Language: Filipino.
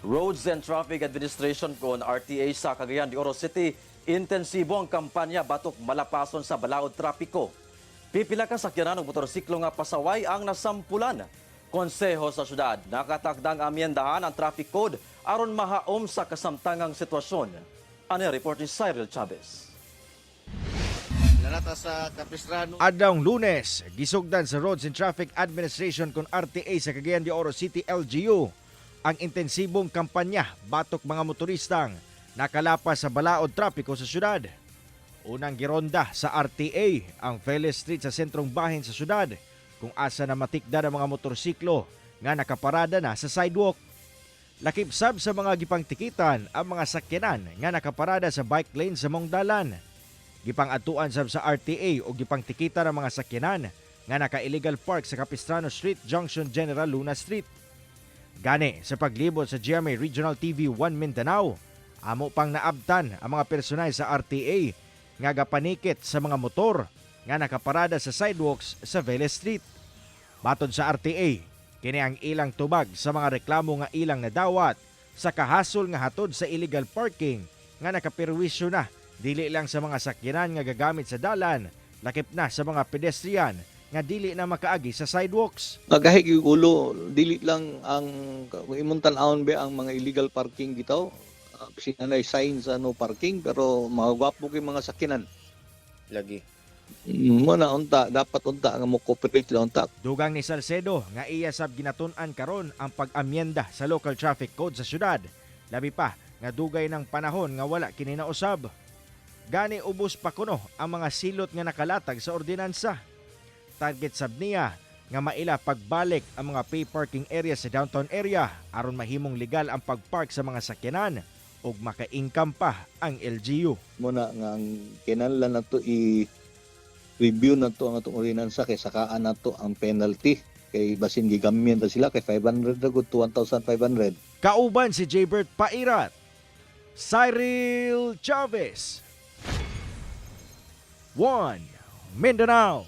Roads and Traffic Administration kon RTA sa Cagayan de Oro City, intensibo ang kampanya batok malapason sa balaod trapiko. Pipila ka sakyanan ng motorsiklo nga pasaway ang nasampulan. Konseho sa syudad nakatakdang amyendahan ang traffic code aron mahaom sa kasamtangang sitwasyon. Ano report ni Cyril Chavez. Narata sa Capistrano. Adlaw Lunes, gisugdan sa Roads and Traffic Administration kon RTA sa Cagayan de Oro City LGU ang intensibong kampanya batok mga motoristang nakalapas sa balaod trapiko sa syudad. Unang gironda sa RTA ang Vélez Street sa sentrong bahin sa syudad kung asa na matikda ng mga motorsiklo nga nakaparada na sa sidewalk. Lakip-sab sa mga gipangtikitan ang mga sakyanan nga nakaparada sa bike lane sa mong dalan. Gipang-atuan sab sa RTA o gipangtikitan ang mga sakyanan nga naka-illegal park sa Capistrano Street Junction General Luna Street. Gani sa paglibot sa GMA Regional TV 1 Mindanao, amo pang naabtan ang mga personel sa RTA nga gapanikit sa mga motor nga nakaparada sa sidewalks sa Vélez Street. Batod sa RTA, kini ang ilang tubag sa mga reklamo nga ilang nadawat sa kahasol nga hatod sa illegal parking nga nakaperwisyo na dili lang sa mga sakyanan nga gagamit sa dalan, lakip na sa mga pedestrian nga dili na makaagi sa sidewalks. Magahig yung ulo, dili lang ang imong tan-awon ba ang mga illegal parking bitaw. Sinanay sign sa no parking pero magwapo kay mga sakinan. Lagi. Mo na unta, dapat unta nga mo cooperate lang unta. Dugang ni Salcedo nga iya sab ginatun-an karon ang pag-amyenda sa local traffic code sa syudad. Labi pa nga dugay ng panahon nga wala kini nausab. Gani ubos pa kuno ang mga silot nga nakalatag sa ordinansa. Target sab niya nga maila pagbalik ang mga pay parking area sa downtown area aron mahimong legal ang pagpark sa mga sakyanan ug maka-income pa ang LGU. Mo na nga ang kinahanglan nato i-review nato ang atong ordinansa kay sakaan nato ang penalty kay basin gigamit na sila kay 500 ra gud to 1,500. Kauban si Jaybert Pairat, Cyril Chavez, 1 Mindanao.